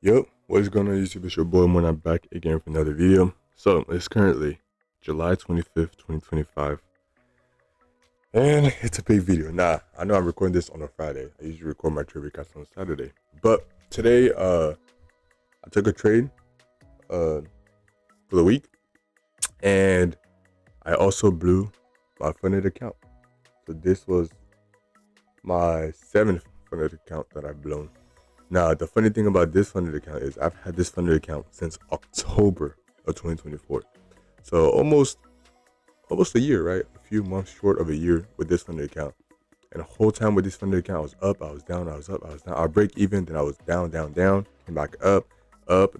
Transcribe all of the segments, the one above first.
Yep, what's going on YouTube? It's your boy Moon. I'm back again for another video. So it's currently July 25th, 2025. And it's a big video. Nah, I know I'm recording this on a Friday. I usually record my trade recaps on Saturday. But today, I took a trade for the week, and I also blew my funded account. So this was my seventh funded account that I've blown. Now, the funny thing about this funded account is I've had this funded account since October of 2024. So almost a year, right? A few months short of a year with this funded account. And the whole time with this funded account, I was up, I was down, I was up, I was down. I'll break even, then I was down, down, down, came back up,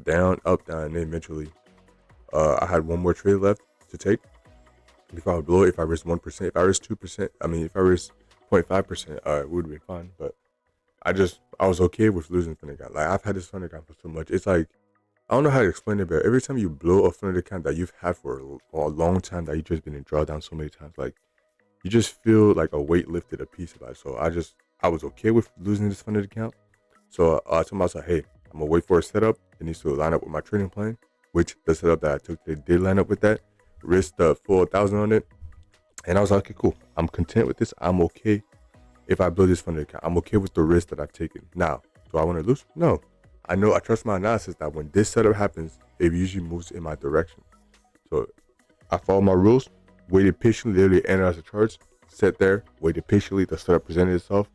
down, and then eventually I had one more trade left to take before I would blow it. If I risked 1%, if I risked 2%, if I risked 0.5%, it would have been fine. But I was okay with losing funded account. Like, I've had this funded account for so much. It's like, I don't know how to explain it, but every time you blow a funded account that you've had for a long time, that you've just been in drawdown so many times, like, you just feel like a weight lifted a piece about it. So I was okay with losing this funded account. So I told myself, hey, I'm gonna wait for a setup. It needs to line up with my trading plan, which the setup that I took, they did line up with that. Risked the full 1,000 on it, and I was like, okay, cool. I'm content with this. I'm okay if I build this funded account. I'm okay with the risk that I've taken. Now, do I want to lose? No. I know, I trust my analysis that when this setup happens, it usually moves in my direction. So I followed my rules, waited patiently, literally analyzed the charts, sat there, waited patiently, the setup presented itself,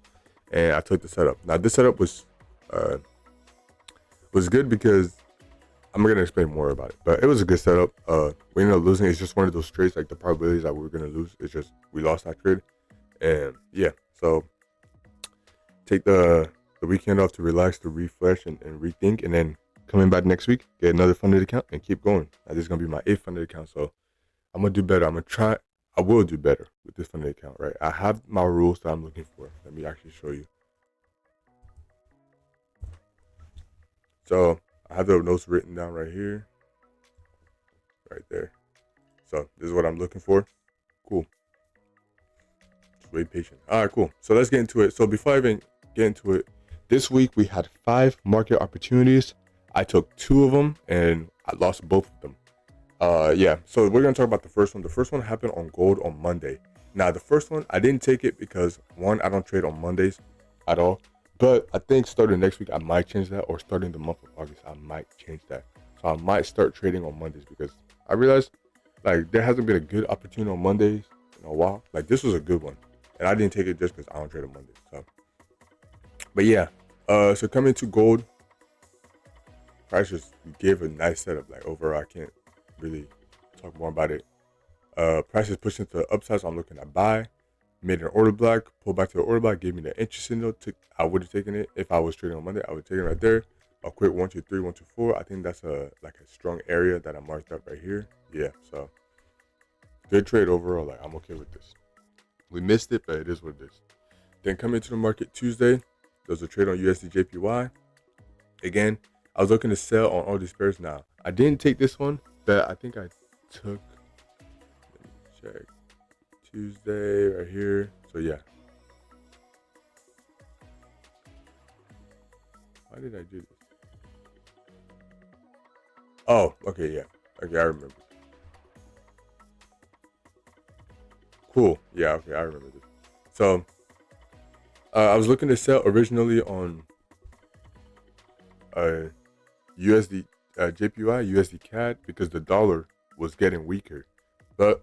and I took the setup. Now this setup was good because I'm gonna explain more about it, but it was a good setup. We ended up losing. It's just one of those trades, like the probabilities that we were gonna lose. It's just we lost that trade, and yeah. So take the weekend off to relax, to refresh, and rethink, and then coming back next week, get another funded account and keep going. Now, this is gonna be my 8th funded account, so I'm gonna do better. I'm gonna try. I will do better with this funded account, right? I have my rules that I'm looking for. Let me actually show you. So I have the notes written down right here, right there. So this is what I'm looking for. Cool. Just wait patient. All right, cool. So let's get into it. So before I even get into it, this week we had 5 market opportunities. I took 2 of them and I lost both of them. Yeah. So we're gonna talk about the first one. The first one happened on gold on Monday. Now the first one I didn't take it because one, I don't trade on Mondays at all. But I think starting next week I might change that, or starting the month of August I might change that. So I might start trading on Mondays because I realized like there hasn't been a good opportunity on Mondays in a while. Like this was a good one, and I didn't take it just because I don't trade on Mondays. So, but yeah. So coming to gold, price just gave a nice setup. Like overall, I can't really talk more about it. Price is pushing to the upside, so I'm looking at buy. Made an order block, pulled back to the order block, gave me the entry signal. I would have taken it if I was trading on Monday. I would take it right there. A quick 1, 2, 3, 1, 2, 4. I think that's a strong area that I marked up right here. Yeah, so good trade overall. Like I'm okay with this. We missed it, but it is what it is. Then coming to the market Tuesday, there was a trade on USD JPY. Again, I was looking to sell on all these pairs. Now I didn't take this one, but I think I took. Let me check. Tuesday right here. So yeah. Why did I do this? Oh, okay, yeah. Okay, I remember. Cool. Yeah, okay, I remember this. So I was looking to sell originally on USD JPY, USD CAD because the dollar was getting weaker. But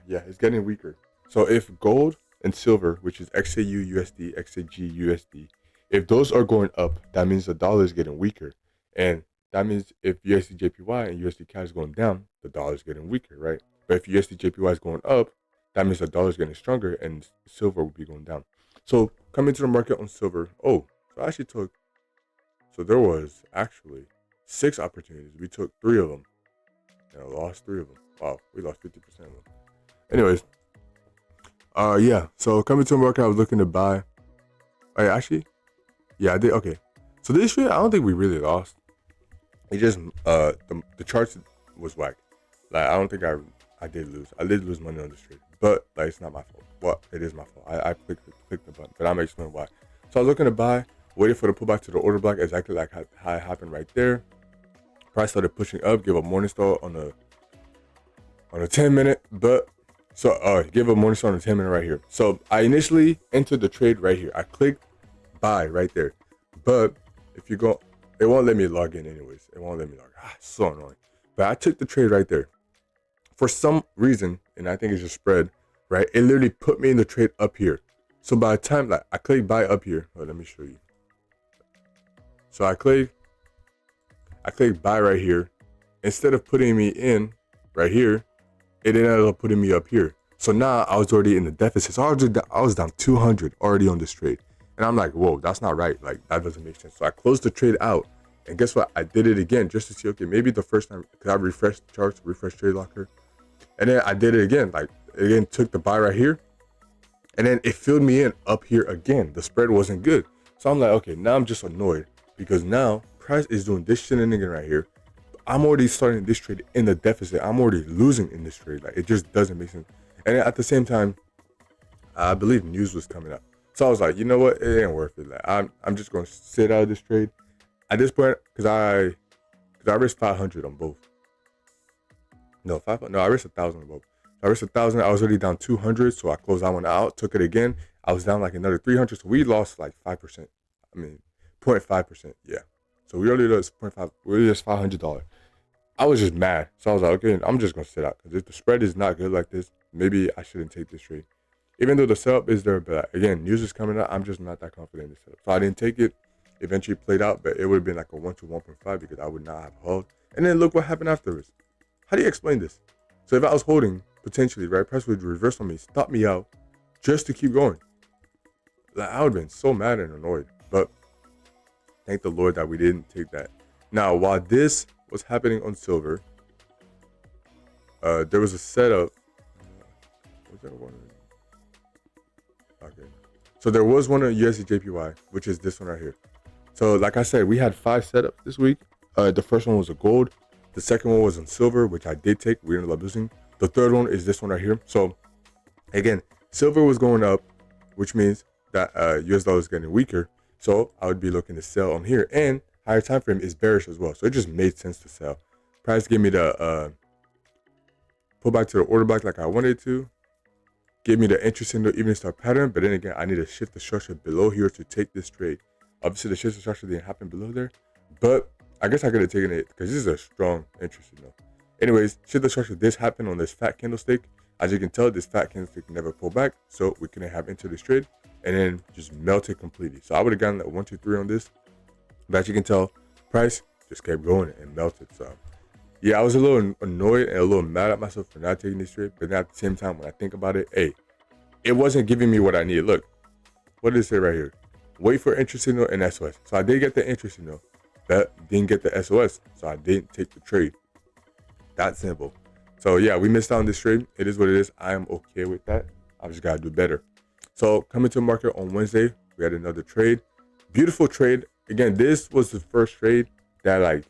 yeah, it's getting weaker. So if gold and silver, which is XAU USD, XAG USD, if those are going up, that means the dollar is getting weaker. And that means if USD JPY and USD CAD is going down, the dollar is getting weaker, right? But if USD JPY is going up, that means the dollar is getting stronger and silver will be going down. So coming to the market on silver, so I actually took, so there was actually 6 opportunities. We took 3 of them and I lost 3 of them. Wow, we lost 50% of them. Anyways, yeah. So coming to the market, I was looking to buy. Actually, yeah, I did. Okay, so this trade, I don't think we really lost. It just the charts was whack. Like I don't think I did lose. I did lose money on this trade, but like it's not my fault. Well, it is my fault. I clicked the button, but I'm explaining why. So I was looking to buy. waited for the pullback to the order block, exactly like how it happened right there. Price started pushing up, give a morning star on a 10-minute, but so give a morning star on a 10-minute right here. So I initially entered the trade right here. I clicked buy right there, but if you go, it won't let me log in anyways. It won't let me log in. So annoying. But I took the trade right there. For some reason, and I think it's just spread, right? It literally put me in the trade up here. So by the time like I click buy up here, let me show you. So I click buy right here. Instead of putting me in right here, it ended up putting me up here. So now I was already in the deficit. So I was down 200 already on this trade. And I'm like, whoa, that's not right. Like, that doesn't make sense. So I closed the trade out. And guess what? I did it again just to see, okay, maybe the first time, because I refreshed the charts, refreshed trade locker. And then I did it again. Like, again, took the buy right here. And then it filled me in up here again. The spread wasn't good. So I'm like, okay, now I'm just annoyed. Because now price is doing this shenanigan right here. I'm already starting this trade in the deficit. I'm already losing in this trade. Like, it just doesn't make sense. And then at the same time, I believe news was coming up. So I was like, you know what? It ain't worth it. Like, I'm just going to sit out of this trade. At this point, because I risked 500 on both. No, I risked 1,000 on both. I risked 1,000. I was already down 200, so I closed that one out. Took it again. I was down like another 300, so we lost like 5%. I mean, 0.5%. Yeah. So we only lost 0.5. We only lost $500. I was just mad. So I was like, okay, I'm just gonna sit out because if the spread is not good like this, maybe I shouldn't take this trade. Even though the setup is there, but again, news is coming out. I'm just not that confident in the setup. So I didn't take it. Eventually played out, but it would have been like a 1 to 1.5 because I would not have held. And then look what happened afterwards. How do you explain this? So if I was holding potentially, right, price would reverse on me, stop me out, just to keep going. Like, I would have been so mad and annoyed. But thank the Lord that we didn't take that. Now, while this was happening on silver, there was a setup. Was that one? Okay. So there was one on USD which is this one right here. So like I said, we had 5 setups this week. The first one was a gold. The second one was on silver, which I did take. We ended up losing. The third one is this one right here. So again, silver was going up, which means that US dollar is getting weaker. So I would be looking to sell on here. And higher time frame is bearish as well. So it just made sense to sell. Price gave me the pull back to the order block like I wanted to. Gave me the interest in the evening star pattern. But then again, I need to shift the structure below here to take this trade. Obviously, the shift of structure didn't happen below there. But I guess I could have taken it because this is a strong interest, you know. Anyways, shift the structure. This happened on this fat candlestick. As you can tell, this fat candlestick never pulled back. So we couldn't have entered this trade. And then just melted completely. So I would have gotten that 1, 2, 3 on this. But as you can tell, price just kept going and melted. So yeah, I was a little annoyed and a little mad at myself for not taking this trade. But then at the same time, when I think about it, hey, it wasn't giving me what I needed. Look, what did it say right here? Wait for interest signal and SOS. So I did get the interest signal, but didn't get the SOS. So I didn't take the trade. That simple. So yeah, we missed out on this trade. It is what it is. I am okay with that. I just gotta do better. So coming to the market on Wednesday, we had another trade. Beautiful trade. Again, this was the first trade that, like,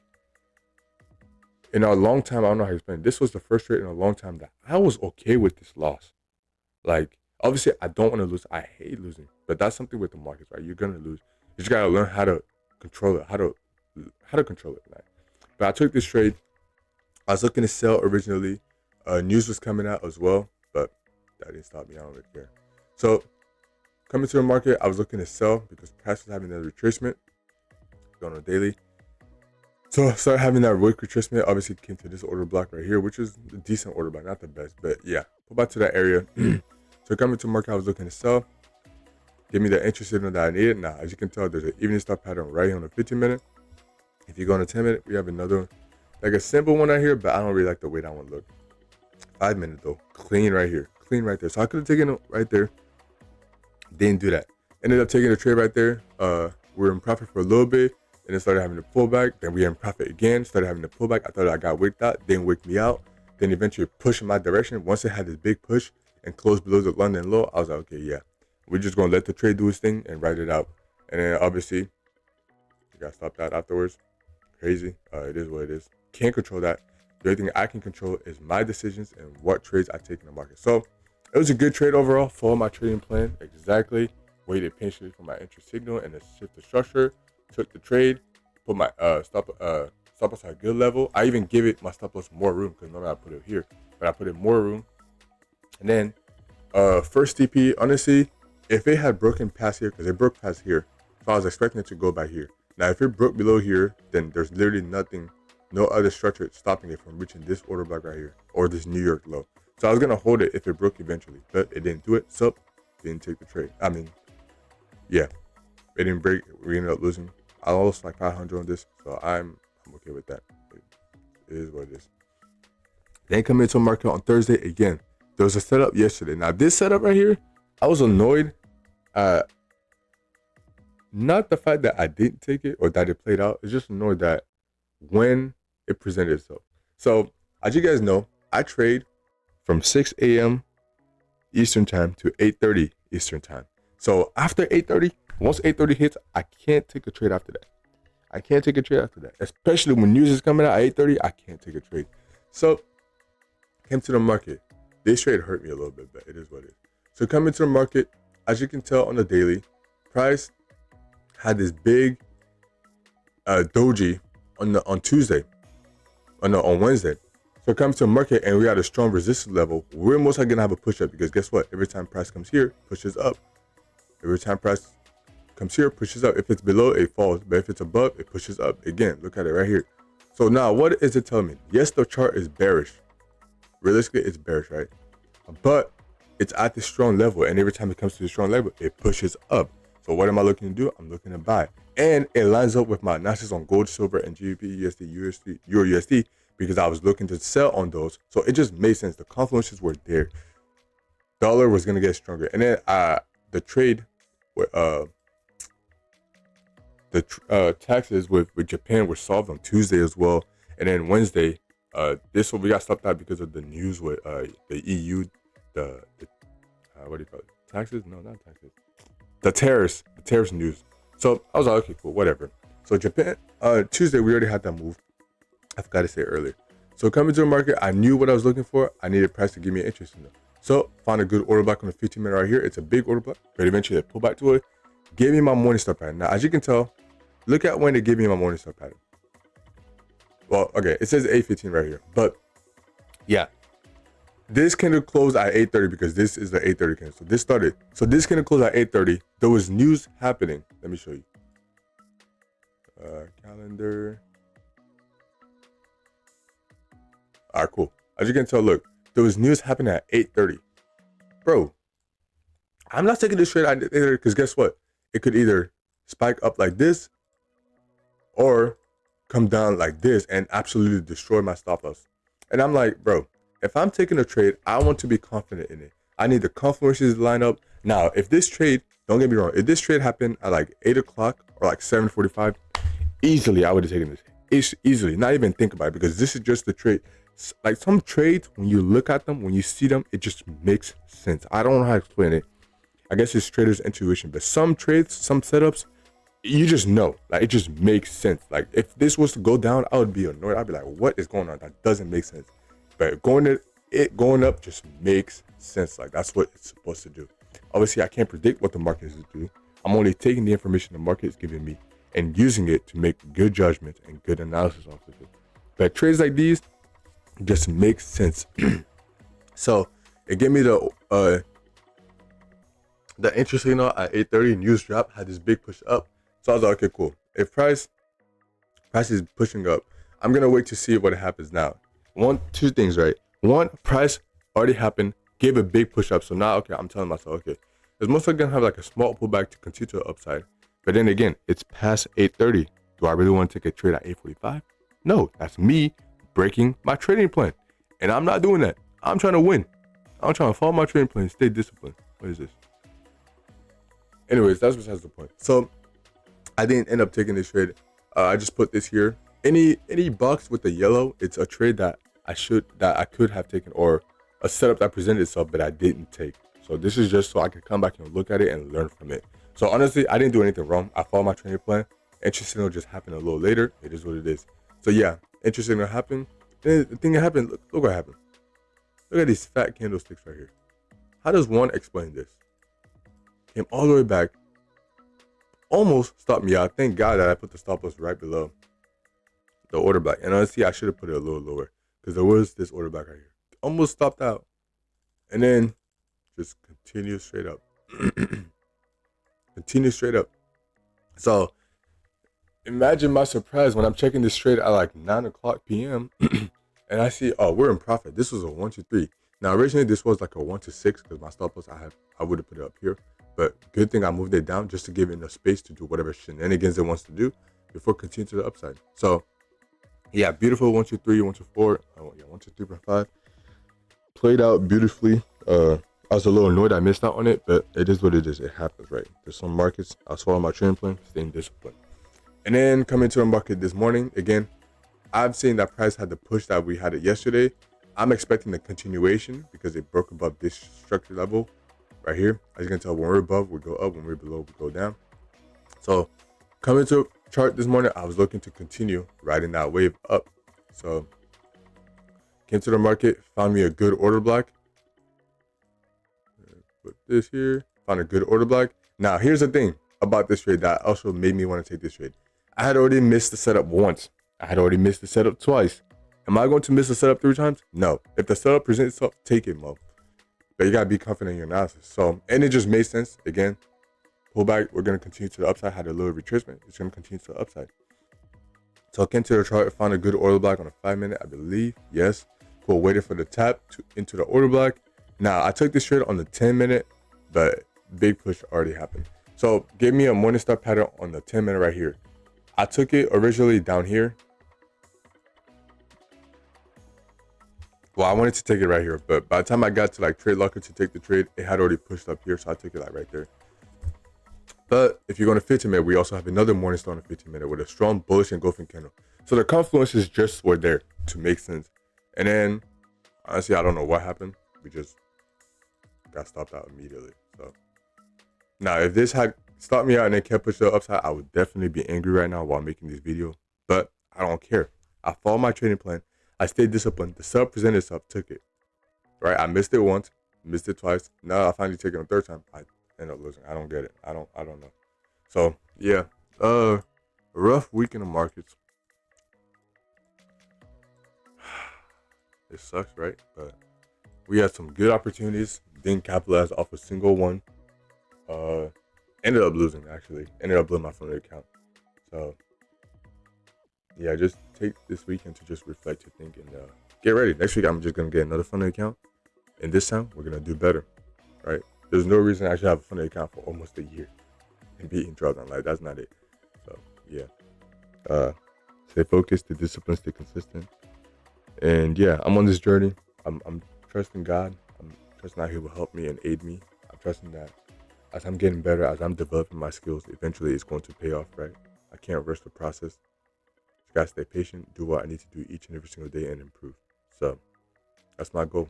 in a long time, I don't know how to explain it. This was the first trade in a long time that I was okay with this loss. Like, obviously, I don't want to lose. I hate losing. But that's something with the markets, right? You're gonna lose. You just gotta learn how to control it, how to control it. Right? But I took this trade. I was looking to sell originally. News was coming out as well, but that didn't stop me. I don't really care. So coming to the market, I was looking to sell because price was having a retracement going on daily. So I started having that weak retracement. Obviously, came to this order block right here, which is a decent order block, not the best, but yeah, pull back to that area. So coming to the market, I was looking to sell. Give me the interest signal that I needed. Now, as you can tell, there's an evening star pattern right here on the 15-minute. If you go on a 10-minute, we have another, like a simple one right here, but I don't really like the way that one look. 5-minute though, clean right here, clean right there. So I could have taken it right there. Didn't do that. Ended up taking a trade right there. We were in profit for a little bit, and then started having to pull back. Then we were in profit again. Started having to pull back. I thought I got wicked out. Didn't wake me out. Then eventually pushed in my direction. Once it had this big push and closed below the London low, I was like, okay, yeah. We're just going to let the trade do its thing and write it out. And then obviously, you got to stop that afterwards. Crazy. It is what it is. Can't control that. The only thing I can control is my decisions and what trades I take in the market. So it was a good trade overall. Follow my trading plan exactly waited patiently for my entry signal and then shift the structure, took the trade, put my stop loss at good level. I even give it my stop loss more room because remember I put it here, but I put it more room. And then first TP, honestly, if it had broken past here, because it broke past here, so I was expecting it to go by here. Now if it broke below here, then there's literally nothing, no other structure stopping it from reaching this order block right here or this New York low. So I was gonna hold it if it broke eventually, but it didn't do it. So didn't take the trade. I mean, yeah, it didn't break. We ended up losing. I lost like 500 on this, so I'm okay with that. It is what it is. Then come into market on Thursday again. There was a setup yesterday. Now this setup right here, I was annoyed. Not the fact that I didn't take it or that it played out. It's just annoyed that when it presented itself. So as you guys know, I trade from 6 a.m. Eastern time to 8:30 Eastern time. So after 8:30, once 8:30 hits, I can't take a trade after that. I can't take a trade after that. Especially when news is coming out at 8:30, I can't take a trade. So came to the market. This trade hurt me a little bit, but it is what it is. So coming to the market, as you can tell on the daily, price had this big doji on Tuesday, on Wednesday. So coming to the market and we had a strong resistance level, we're most likely gonna have a push up because guess what? Every time price comes here, pushes up. Every time price comes here, pushes up. If it's below, it falls. But if it's above, it pushes up. Again, look at it right here. So now what is it telling me? Yes, the chart is bearish. Realistically, it's bearish, right? But it's at this strong level, and every time it comes to the strong level, it pushes up. So what am I looking to do? I'm looking to buy. And it lines up with my analysis on gold, silver, and GBP, USD, Euro USD, because I was looking to sell on those. So it just made sense. The confluences were there. Dollar was going to get stronger. And then the trade, taxes with Japan were solved on Tuesday as well. And then Wednesday, this one we got stopped out because of the news with the EU, the what do you call it? Taxes? No, not taxes. The tariffs news. So I was like, okay, cool, whatever. So Japan, Tuesday we already had that move. I forgot to say it earlier. So coming to the market, I knew what I was looking for. I needed price to give me an interest in it. So found a good order block on the 15-minute right here. It's a big order block, but eventually I pulled back to it. Gave me my morning star pattern. Now, as you can tell, look at when they gave me my morning star pattern. Well, okay, it says 8:15 right here, but yeah, this candle closed at 8:30 because this is the 8:30 candle. So this started. So this candle closed at 8:30. There was news happening. Let me show you. Calendar. All right, cool. As you can tell, look, there was news happening at 8:30. Bro, I'm not taking this trade at 8:30 because guess what? It could either spike up like this or come down like this and absolutely destroy my stop loss. And I'm like, bro, if I'm taking a trade, I want to be confident in it. I need the confluences to line up. Now, if this trade, don't get me wrong, if this trade happened at like 8 o'clock or like 7:45, easily I would have taken this. It's easily, not even think about it, because this is just the trade. Like some trades, when you look at them, when you see them, it just makes sense. I don't know how to explain it. I guess it's trader's intuition, but some trades, some setups, you just know, like it just makes sense. Like if this was to go down, I would be annoyed. I'd be like, what is going on? That doesn't make sense. But going up just makes sense. Like that's what it's supposed to do. Obviously, I can't predict what the market is to do. I'm only taking the information the market is giving me and using it to make good judgments and good analysis off of it. But trades like these just make sense. So it gave me the interest signal at 8:30. News drop had this big push up. So I was like, okay, cool. If price is pushing up, I'm gonna wait to see what happens now. Two things, right? One, price already happened, gave a big push up. So now, okay, I'm telling myself, okay, it's most likely gonna have like a small pullback to continue to the upside. But then again, it's past 8:30. Do I really want to take a trade at 8:45? No, that's me breaking my trading plan. And I'm not doing that. I'm trying to win. I'm trying to follow my trading plan, stay disciplined. What is this? Anyways, that's besides the point. So I didn't end up taking this trade. I just put this here. Any box with the yellow, it's a trade that I could have taken, or a setup that presented itself, but I didn't take. So this is just so I could come back and look at it and learn from it. So honestly, I didn't do anything wrong. I followed my trading plan. Interest signal just happened a little later. It is what it is. So yeah, interest signal happened. Then the thing that happened, look what happened. Look at these fat candlesticks right here. How does one explain this? Came all the way back, almost stopped me out. Thank God that I put the stop loss right below the order block. And honestly, I should have put it a little lower because there was this order block right here. Almost stopped out. And then just continue straight up. Continue straight up. So imagine my surprise when I'm checking this trade at like 9 o'clock p.m. and I see, oh, we're in profit. This was a 1 2 3. Now originally this was like a 1 to 6 because my stop loss I would have put it up here. But good thing I moved it down just to give it enough space to do whatever shenanigans it wants to do before continuing to the upside. So yeah, beautiful 1 2 3, 1 2 4. Oh yeah, 1 2 3.5. Played out beautifully. I was a little annoyed I missed out on it, but it is what it is. It happens, right? There's some markets. I'll swallow my trading plan, staying disciplined. And then coming to the market this morning, again, I've seen that price had the push that we had it yesterday. I'm expecting the continuation because it broke above this structure level right here. As you can tell, when we're above, we go up. When we're below, we go down. So coming to a chart this morning, I was looking to continue riding that wave up. So came to the market, found me a good order block. Put this here, found a good order block. Now, here's the thing about this trade that also made me want to take this trade. I had already missed the setup once. I had already missed the setup twice. Am I going to miss the setup 3 times? No. If the setup presents itself, take it, Mo. But you got to be confident in your analysis. So, and it just made sense. Again, pull back. We're going to continue to the upside. Had a little retracement. It's going to continue to the upside. So I came to the chart, found a good order block on a 5-minute, I believe. Yes. Cool. Waited for the tap into the order block. Now, I took this trade on the 10-minute, but big push already happened. So, give me a Morningstar pattern on the 10-minute right here. I took it originally down here. Well, I wanted to take it right here, but by the time I got to like Trade Locker to take the trade, it had already pushed up here, so I took it like right there. But if you're going to 15-minute, we also have another Morningstar on the 15-minute with a strong bullish engulfing candle. So the confluences just were there to make sense. And then, honestly, I don't know what happened. We just got stopped out immediately. So now if this had stopped me out and then kept pushing the upside, I would definitely be angry right now while making this video, but I don't care. I followed my trading plan. I stayed disciplined. The sub presented itself, took it. Right? I missed it once, missed it twice. Now I finally take it on the 3rd time. I end up losing. I don't get it. I don't know. So yeah, a rough week in the markets. It sucks, right? But we had some good opportunities. Didn't capitalize off a single one. Ended up losing, actually. Ended up blowing my phone account. So yeah, just take this weekend to just reflect, to think, and get ready. Next week, I'm just going to get another funded account. And this time, we're going to do better, right? There's no reason I should have a funded account for almost a year and be in drawdown. Like, that's not it. So, yeah. Stay focused, stay disciplined, stay consistent. And, yeah, I'm on this journey. I'm trusting God. I'm trusting that He will help me and aid me. I'm trusting that as I'm getting better, as I'm developing my skills, eventually it's going to pay off, right? I can't rush the process. Just gotta stay patient, do what I need to do each and every single day, and improve. So that's my goal.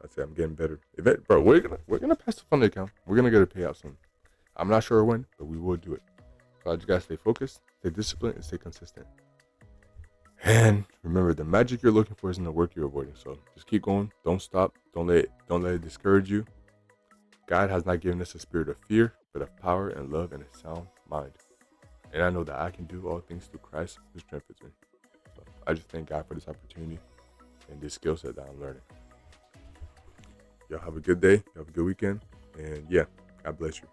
That's it. I'm getting better. Bro, we're gonna pass the funding account. We're gonna get a payout soon. I'm not sure when, but we will do it. So I just gotta stay focused, stay disciplined, and stay consistent. And remember, the magic you're looking for isn't the work you're avoiding. So just keep going. Don't stop. Don't let it discourage you. God has not given us a spirit of fear, but of power and love and a sound mind. And I know that I can do all things through Christ who strengthens me. So I just thank God for this opportunity and this skill set that I'm learning. Y'all have a good day. Y'all have a good weekend. And yeah, God bless you.